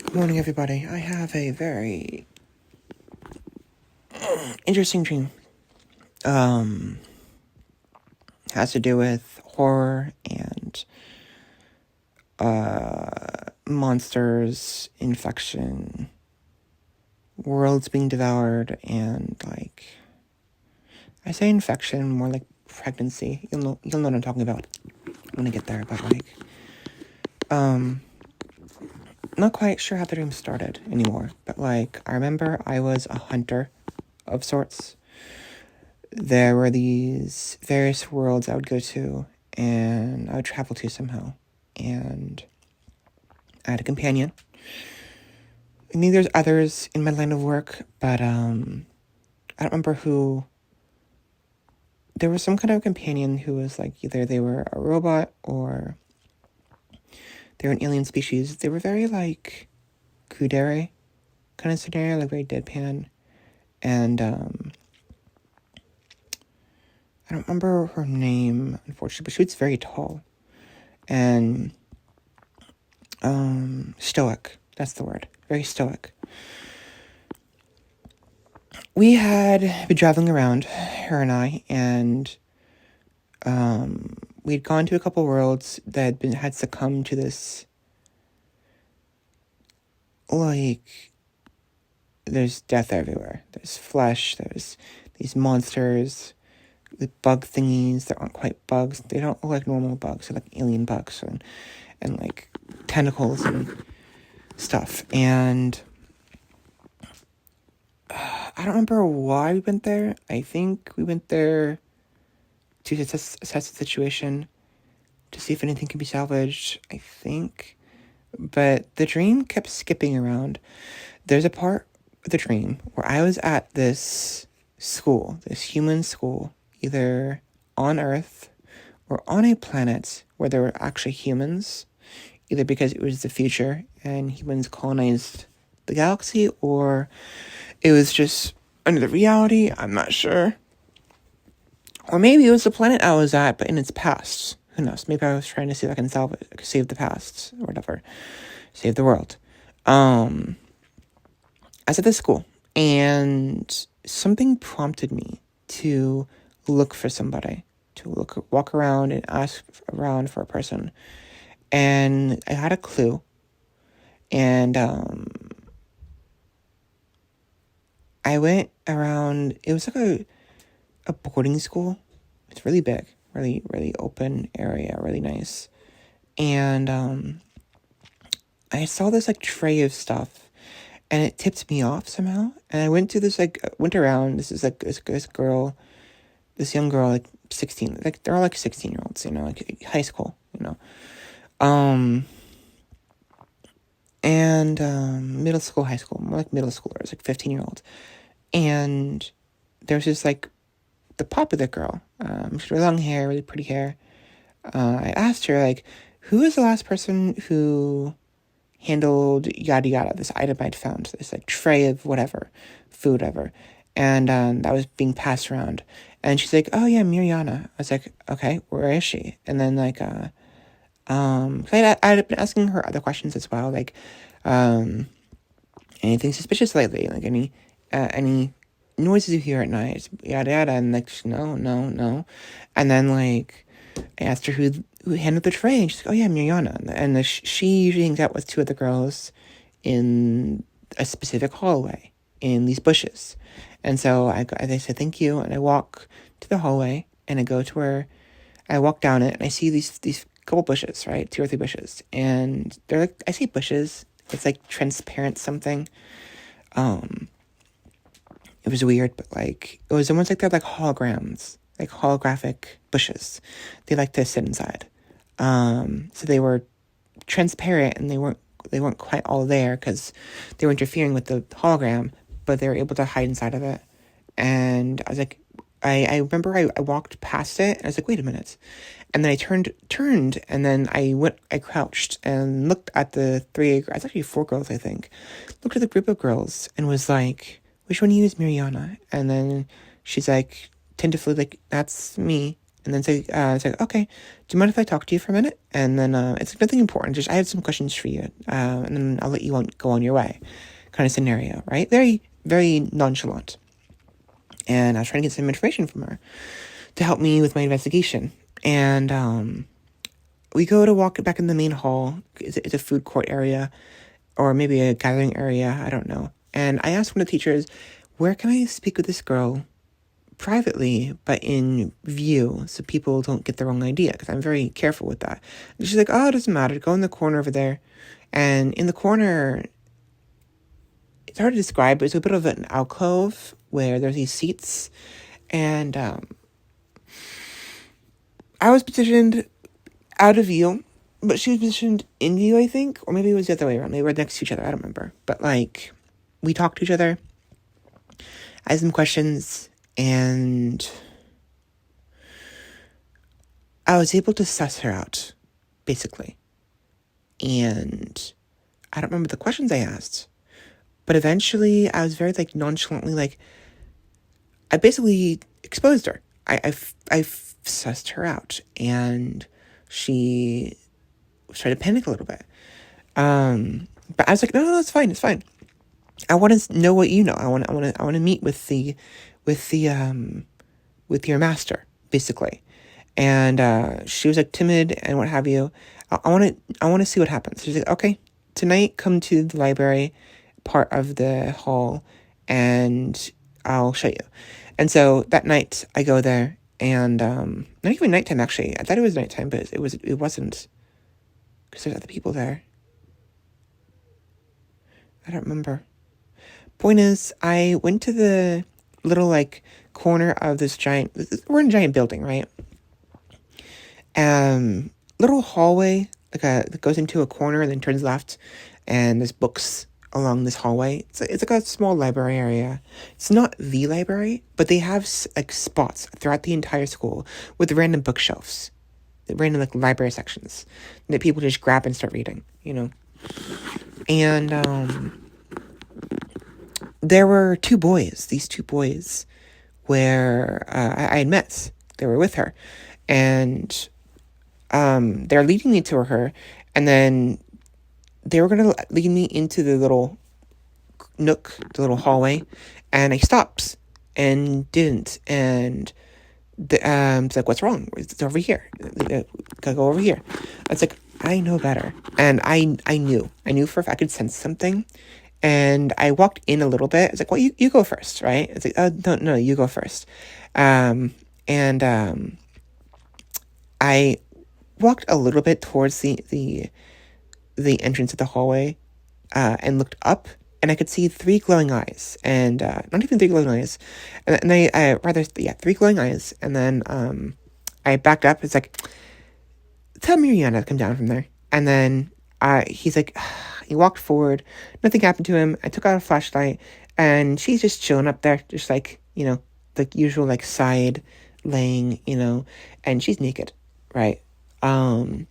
Good morning, everybody. I have a very interesting dream. Has to do with horror and monsters, infection, worlds being devoured, and I say infection, more like pregnancy. You'll know what I'm talking about when I get there. But not quite sure how the dream started anymore. But I remember I was a hunter of sorts. There were these various worlds I would go to, and I would travel to somehow. And I had a companion. I mean, there's others in my line of work, but I don't remember who. There was some kind of companion who was either they were a robot or they were an alien species. They were very kudere kind of scenario, very deadpan. And I don't remember her name, unfortunately, but she was very tall. And stoic, that's the word. Very stoic. We had been traveling around, her and I, and we'd gone to a couple worlds that had succumbed to this, there's death everywhere. There's flesh, there's these monsters, the bug thingies that aren't quite bugs. They don't look like normal bugs, they're like alien bugs, and tentacles and stuff. And I don't remember why we went there. I think we went there to assess the situation, to see if anything can be salvaged, I think. But the dream kept skipping around. There's a part of the dream where I was at this school, this human school, either on Earth or on a planet where there were actually humans, either because it was the future and humans colonized the galaxy, or it was just another reality, I'm not sure. Or maybe it was the planet I was at, but in its past. Who knows? Maybe I was trying to see if I can save the past, or whatever. Save the world. I was at this school, and something prompted me to look for somebody, to walk around and ask around for a person. And I had a clue, and I went around. It was like a boarding school. It's really big, really, really open area, really nice. And I saw this tray of stuff, and it tipped me off somehow. And I went to this went around. This is this girl, this young girl, 16. They're all 16-year-olds, high school, and middle school, high school, more like middle schoolers, 15-year-olds. And there's this the popular girl. She had long hair, really pretty hair. I asked her who was the last person who handled yada yada, this item I'd found, this tray of whatever, food ever, and that was being passed around. And she's like, oh yeah, Miriana. I was like, okay, where is she? And then I had been asking her other questions as well, anything suspicious lately, any noises you hear at night, yada yada, and no. And then I asked her who handled the tray, and she's like, oh yeah, Miriana. And she usually hangs out with two other girls in a specific hallway in these bushes. And so they said thank you, and I walk to the hallway, and I go to where I walk down it, and I see these couple bushes, right, 2 or 3 bushes, and they're I say bushes, it's transparent something. It was weird, but it was almost they're holograms, holographic bushes. They like to sit inside. So they were transparent, and they weren't quite all there because they were interfering with the hologram, but they were able to hide inside of it. And I was I remember I walked past it, and I was wait a minute. And then I turned, and then I crouched and looked at the 3, it's actually 4 girls, I think. Looked at the group of girls and was which one of you is Miriana? And then she's tentatively that's me. And then it's like, okay, do you mind if I talk to you for a minute? And then it's like nothing important. Just I have some questions for you, and then I'll let you go on your way, kind of scenario, right? Very, very nonchalant. And I was trying to get some information from her to help me with my investigation. And we go to walk back in the main hall. It's a food court area, or maybe a gathering area. I don't know. And I asked one of the teachers, where can I speak with this girl privately, but in view, so people don't get the wrong idea, because I'm very careful with that. And she's like, oh, it doesn't matter. Go in the corner over there. And in the corner, it's hard to describe, but it's a bit of an alcove where there's these seats. And I was positioned out of view, but she was positioned in view, I think. Or maybe it was the other way around. They were next to each other. I don't remember. But, like, we talked to each other. I had some questions, and I was able to suss her out, basically. And I don't remember the questions I asked. But eventually, I was very, like, nonchalantly, like, I basically exposed her. I sussed her out. And she started to panic a little bit. But I was like, no, it's fine. It's fine. I want to know what you know. I want to meet with your master, basically. And she was like timid and what have you. I want to see what happens. She's like, okay, tonight come to the library part of the hall, and I'll show you. And so that night I go there, and not even nighttime actually. I thought it was nighttime, but it wasn't, because there's other people there. I don't remember. Point is, I went to the little, like, corner of this giant, we're in a giant building, right? Little hallway, that goes into a corner and then turns left, and there's books along this hallway. It's like a small library area. It's not the library, but they have, like, spots throughout the entire school with random bookshelves, random, like, library sections that people just grab and start reading, you know? And, there were these two boys, where I had met. They were with her. And they're leading me to her. And then they were going to lead me into the little nook, the little hallway. And I stopped and didn't. And it's like, what's wrong? It's over here. Gotta go over here. It's like, I know better. And I knew. I knew for if I could sense something. And I walked in a little bit. It's like, well, you go first, right? It's like, oh, no, you go first. And I walked a little bit towards the entrance of the hallway, and looked up, and I could see 3 glowing eyes, and not even 3 glowing eyes, and three glowing eyes, and then I backed up. It's like, tell Mariana to come down from there, and then he's like. He walked forward. Nothing happened to him. I took out a flashlight, and she's just chilling up there, just like, you know, the usual, like, side laying, you know, and she's naked, right? And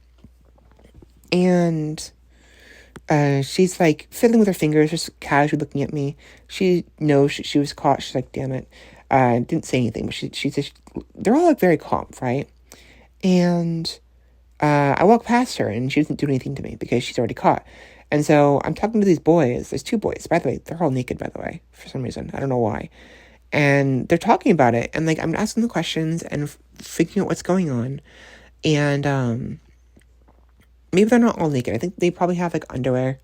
she's, like, fiddling with her fingers, just casually looking at me. She knows she was caught. She's like, damn it. Didn't say anything, but she's just, they're all, like, very calm, right? And I walked past her, and she doesn't do anything to me because she's already caught. And so I'm talking to these boys. There's 2 boys. By the way, they're all naked, by the way, for some reason. I don't know why. And they're talking about it. And, like, I'm asking the questions and figuring out what's going on. And maybe they're not all naked. I think they probably have, like, underwear.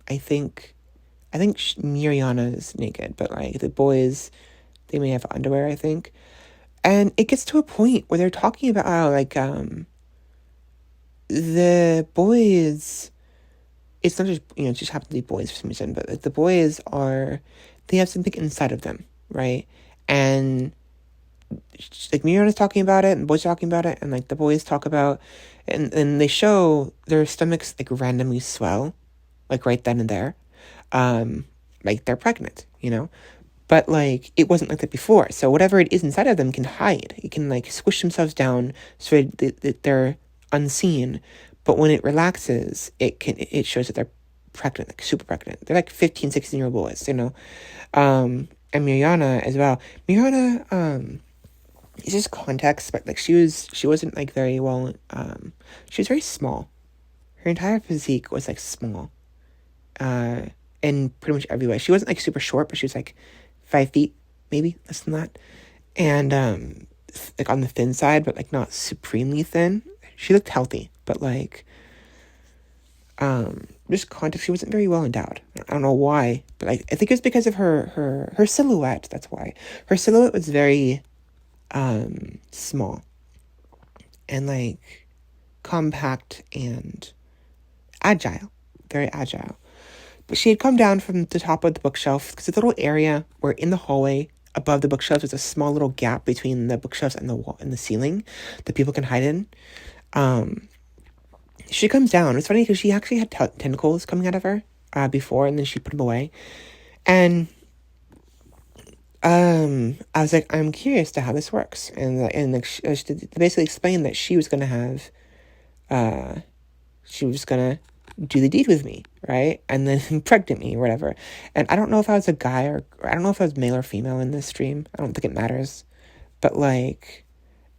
I think Miriana is naked. But, like, the boys, they may have underwear, I think. And it gets to a point where they're talking about how, like, the boys... It's not just, you know, just happen to be boys for some reason, but, like, the boys they have something inside of them, right? And, like, Miriana's talking about it, and the boys talking about it, and, like, the boys talk about, and they show their stomachs, like, randomly swell, like, right then and there, like, they're pregnant, you know? But, like, it wasn't like that before, so whatever it is inside of them can hide. It can, like, squish themselves down so that they're unseen. But when it relaxes, it shows that they're pregnant, like super pregnant. They're like 15, 16-year-old boys, you know. And Miriana as well. Miriana, it's just context, but like she wasn't like very well, she was very small. Her entire physique was like small, in pretty much every way. She wasn't like super short, but she was like 5 feet, maybe less than that. And like on the thin side, but like not supremely thin. She looked healthy, but like just context, she wasn't very well endowed. I don't know why, but I think it was because of her silhouette. That's why. Her silhouette was very small and like compact and agile, very agile. But she had come down from the top of the bookshelf because it's a little area where in the hallway above the bookshelves there's a small little gap between the bookshelves and the wall and the ceiling that people can hide in. She comes down. It's funny because she actually had tentacles coming out of her before, and then she put them away. And I was like, I'm curious to how this works. And like she basically explained that she was gonna have, she was gonna do the deed with me, right? And then impregnate me or whatever. And I don't know if I was a guy or I don't know if I was male or female in this stream. I don't think it matters. But like,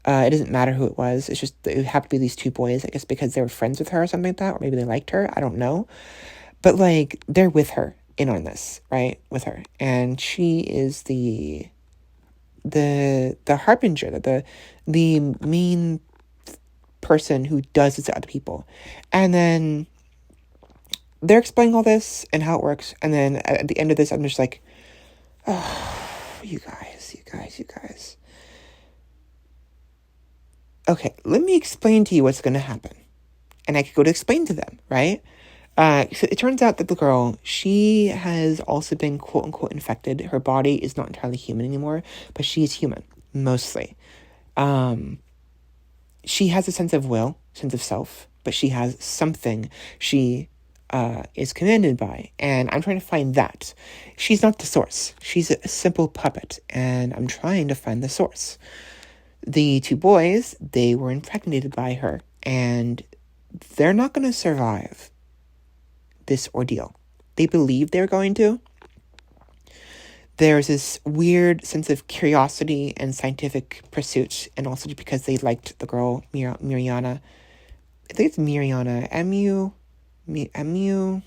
it doesn't matter who it was. It's just it happened to be these two boys, I guess because they were friends with her or something like that, or maybe they liked her. I don't know. But like, they're with her, in on this, right? With her. And she is the harbinger, the main person who does this to other people. And then they're explaining all this and how it works. And then at the end of this, I'm just like, oh, you guys. Okay, let me explain to you what's going to happen. And I could go to explain to them, right? So it turns out that the girl, she has also been quote-unquote infected. Her body is not entirely human anymore, but she is human, mostly. She has a sense of will, sense of self, but she has something she is commanded by, and I'm trying to find that. She's not the source. She's a simple puppet, and I'm trying to find the source. The two boys, they were impregnated by her, and they're not going to survive this ordeal. They believe they're going to. There's this weird sense of curiosity and scientific pursuit, and also because they liked the girl, Miriana. I think it's Miriana. Miriana.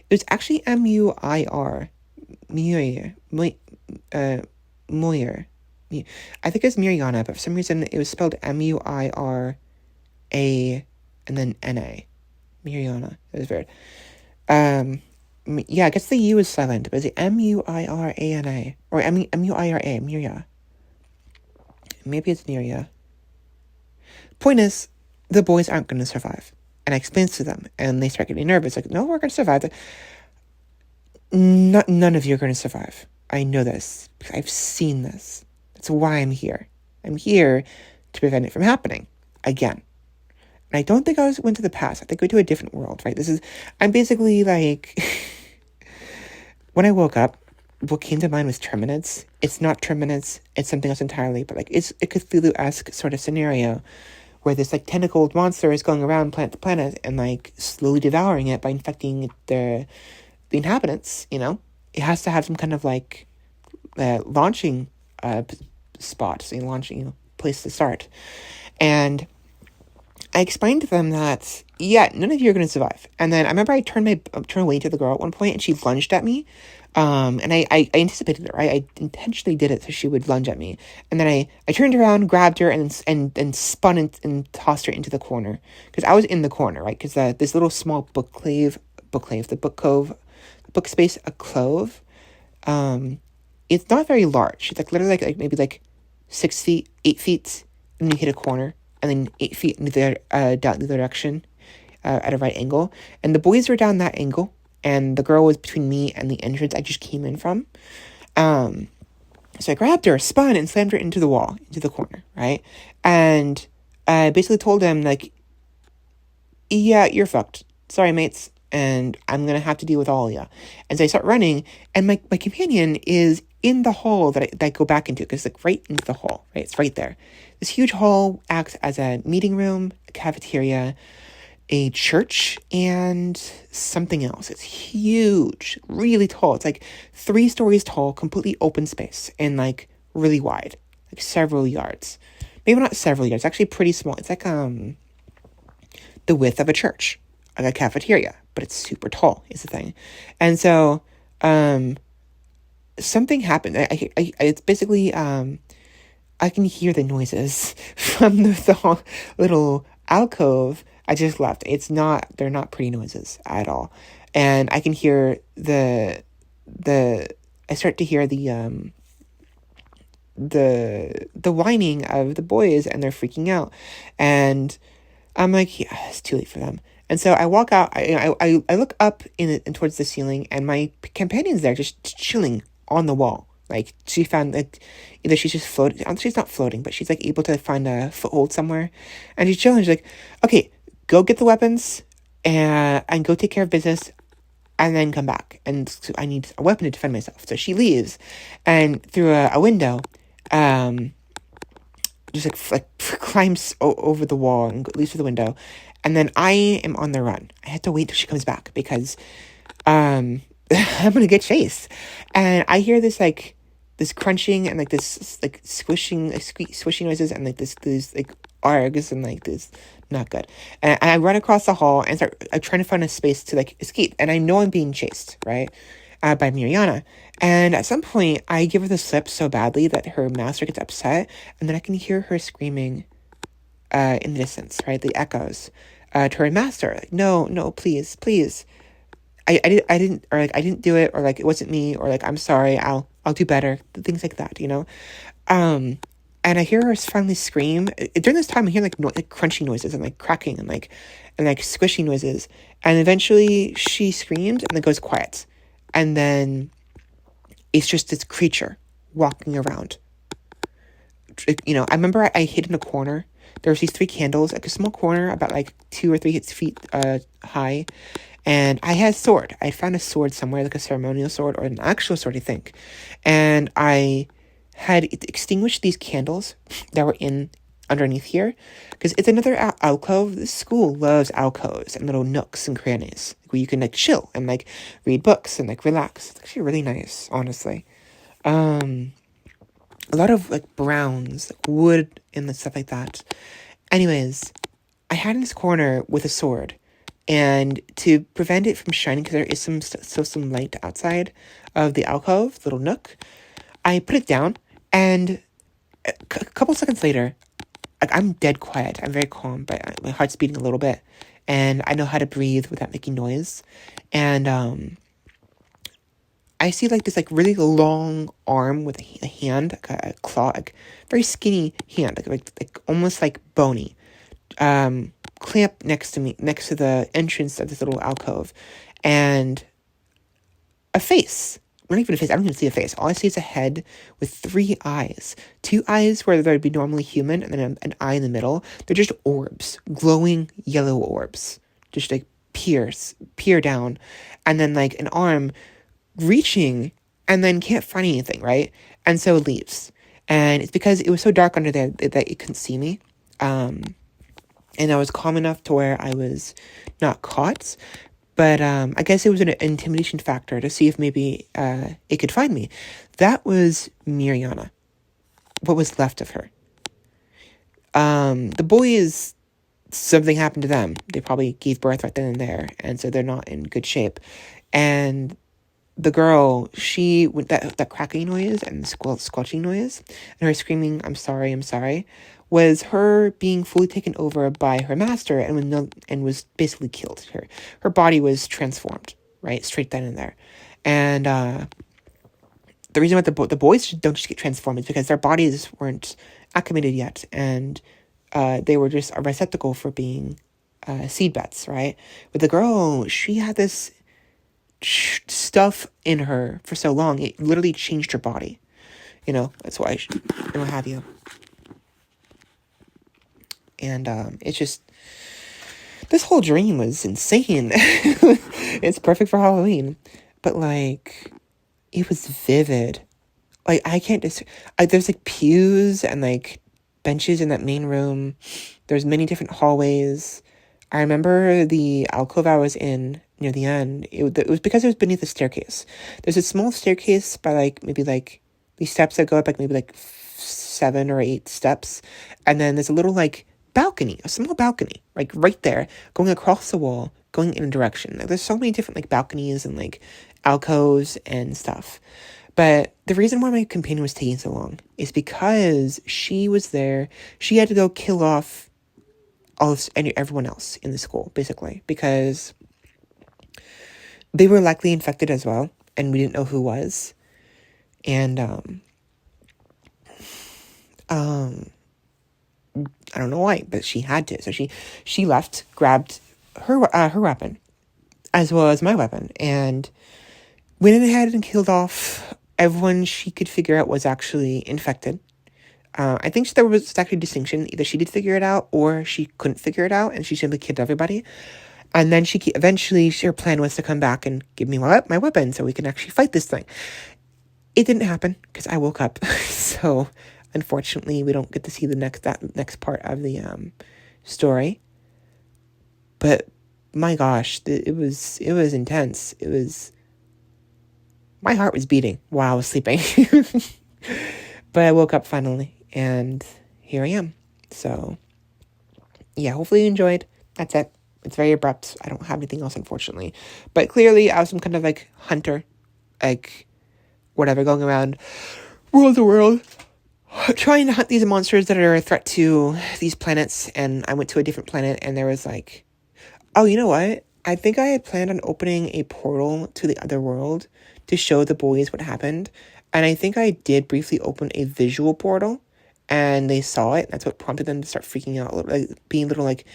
It was actually Muir. Moyer. I think it's Miriana, but for some reason it was spelled Muira and then Na. Miriana. It was weird. Yeah, I guess the U is silent, but is it Muirana? Or Muira, Miria? Maybe it's Miria. Point is, the boys aren't going to survive. And I explained to them, and they start getting nervous. Like, no, we're going to survive. None of you are going to survive. I know this, because I've seen this. That's why I'm here. I'm here to prevent it from happening again. And I don't think I went to the past. I think I went to a different world, right? I'm basically like, when I woke up, what came to mind was Terminids. It's not Terminids. It's something else entirely, but like, it's a Cthulhu-esque sort of scenario where this like tentacled monster is going around planet to planet and like slowly devouring it by infecting the inhabitants, you know? It has to have some kind of like launching spot, so launching place to start. And I explained to them that, yeah, none of you are going to survive. And then I remember I turned away to the girl at one point, and she lunged at me. And I anticipated it, right? I intentionally did it so she would lunge at me. And then I turned around, grabbed her, and spun and tossed her into the corner. Because I was in the corner, right? Because this little small book space, a clove, it's not very large. It's like literally like maybe like 6 feet, 8 feet, and then you hit a corner, and then 8 feet in down the other direction, at a right angle. And the boys were down that angle, and the girl was between me and the entrance I just came in from. So I grabbed her, spun, and slammed her into the wall, into the corner, right? And I basically told them, like, yeah, you're fucked. Sorry, mates. And I'm going to have to deal with all of you. And so I start running, and my companion is in the hall that I go back into, because it's like right into the hall, right? It's right there. This huge hall acts as a meeting room, a cafeteria, a church and something else. It's huge, really tall. It's like 3 stories tall, completely open space, and like really wide, like several yards. Maybe not several yards, actually pretty small. It's like the width of a church, like a cafeteria, but it's super tall is the thing. And so something happened. It's basically I can hear the noises from the little alcove I just left. They're not pretty noises at all. And I can hear I start to hear the whining of the boys, and they're freaking out. And I'm like, yeah, it's too late for them. And so I walk out, I look up in towards the ceiling, and my companion's there just chilling on the wall. Like, she found, like, either she's just floating, she's not floating, but she's, like, able to find a foothold somewhere. And she's chilling, she's like, okay, go get the weapons, and go take care of business, and then come back. And so I need a weapon to defend myself. So she leaves, and through a window, just, like climbs over the wall and leaves through the window. And then I am on the run. I have to wait till she comes back, because, I'm gonna get chased. And I hear this, like, this crunching and, like, this, like, squishing, like, squishy noises, and, like, these, like, args, and, like, this, not good. And I run across the hall and start trying to find a space to, like, escape. And I know I'm being chased, right, by Mariana. And at some point, I give her the slip so badly that her master gets upset, and then I can hear her screaming in the distance, right, the echoes, to her master, like, no, please, please. I didn't do it, or, like, it wasn't me, or, like, I'm sorry, I'll do better, things like that, you know? And I hear her finally scream. During this time, I hear, like crunching noises, and, like, cracking, and, like, squishy noises. And eventually, she screams, and then goes quiet. And then it's just this creature walking around. You know, I remember I hid in a corner. There was these 3 candles, like a small corner about, like, 2 or 3 feet high. And I had a sword. I found a sword somewhere, like a ceremonial sword, or an actual sword, I think. And I had extinguished these candles that were underneath here, because it's another alcove. This school loves alcoves and little nooks and crannies where you can, like, chill and, like, read books and, like, relax. It's actually really nice, honestly. A lot of, like, browns, like, wood, and stuff like that. Anyways, I had in this corner with a sword. And to prevent it from shining, because there is some light outside of the alcove, little nook, I put it down, and a couple seconds later, like, I'm dead quiet. I'm very calm, but my heart's beating a little bit, and I know how to breathe without making noise. And I see, like, this, like, really long arm with a hand, like a claw, like, very skinny hand, like almost like bony. Clamp next to me, next to the entrance of this little alcove, and a face. Not even a face. I don't even see a face. All I see is a head with 3 eyes. 2 eyes where there would be normally human, and then an eye in the middle. They're just orbs, glowing yellow orbs, just, like, peer down, and then, like, an arm reaching, and then can't find anything, right? And so it leaves. And it's because it was so dark under there that it couldn't see me. And I was calm enough to where I was not caught. But I guess it was an intimidation factor to see if maybe it could find me. That was Mariana. What was left of her. The boys, something happened to them. They probably gave birth right then and there. And so they're not in good shape. And the girl, she, with that cracking noise and squelching noise, and her screaming, I'm sorry, was her being fully taken over by her master, and was basically killed. Her body was transformed, right, straight then and there. And the reason why the boys don't just get transformed is because their bodies weren't acclimated yet, and they were just a receptacle for being seed beds, right? But the girl, she had this stuff in her for so long, it literally changed her body. You know, that's why, and what have you. And it's just, this whole dream was insane. It's perfect for Halloween. But, like, it was vivid. Like, I can't there's, like, pews and, like, benches in that main room. There's many different hallways. I remember the alcove I was in near the end. It was because it was beneath the staircase. There's a small staircase by like maybe like these steps that go up like maybe like 7 or 8 steps, and then there's a little like balcony, a small balcony, like right there, going across the wall, going in a direction. Like, there's so many different like balconies and like alcoves and stuff. But the reason why my companion was taking so long is because she was there. She had to go kill off everyone else in the school, basically, because they were likely infected as well, and we didn't know who was. And I don't know why, but she had to. So she left, grabbed her weapon, as well as my weapon, and went ahead and killed off everyone she could figure out was actually infected. I think there was actually a distinction. Either she did figure it out, or she couldn't figure it out, and she simply killed everybody. And then eventually her plan was to come back and give me my weapon so we can actually fight this thing. It didn't happen because I woke up. So unfortunately, we don't get to see that next part of the story. But my gosh, it was intense. My heart was beating while I was sleeping. But I woke up finally, and here I am. So yeah, hopefully you enjoyed. That's it. It's very abrupt. I don't have anything else, unfortunately. But clearly, I was some kind of like hunter, like whatever, going around world to world, trying to hunt these monsters that are a threat to these planets. And I went to a different planet, and there was like, oh, you know what? I think I had planned on opening a portal to the other world to show the boys what happened. And I think I did briefly open a visual portal, and they saw it. That's what prompted them to start freaking out, like being a little like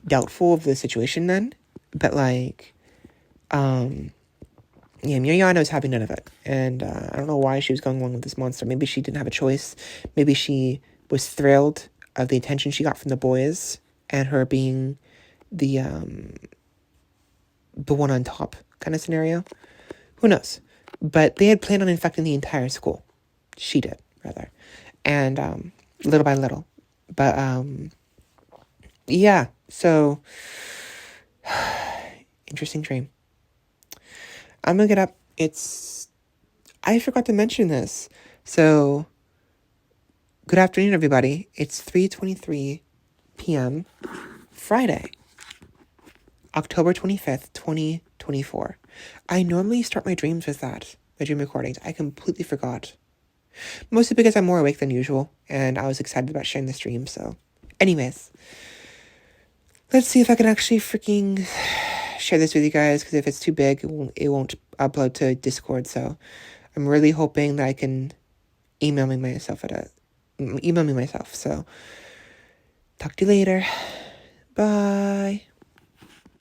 doubtful of the situation then. But like, yeah, Miriana was having none of it. And I don't know why she was going along with this monster. Maybe she didn't have a choice. Maybe she was thrilled of the attention she got from the boys and her being the one on top kind of scenario. Who knows? But they had planned on infecting the entire school. She did, rather. And little by little. But yeah, so interesting dream. I'm gonna get up. I forgot to mention this. So good afternoon, everybody. It's 3:23 p.m. Friday, October 25th, 2024. I normally start my dreams with the dream recordings. I completely forgot. Mostly because I'm more awake than usual, and I was excited about sharing this dream, so. Anyways, let's see if I can actually freaking share this with you guys, because if it's too big, it won't upload to Discord, so I'm really hoping that I can email me myself, so talk to you later. Bye.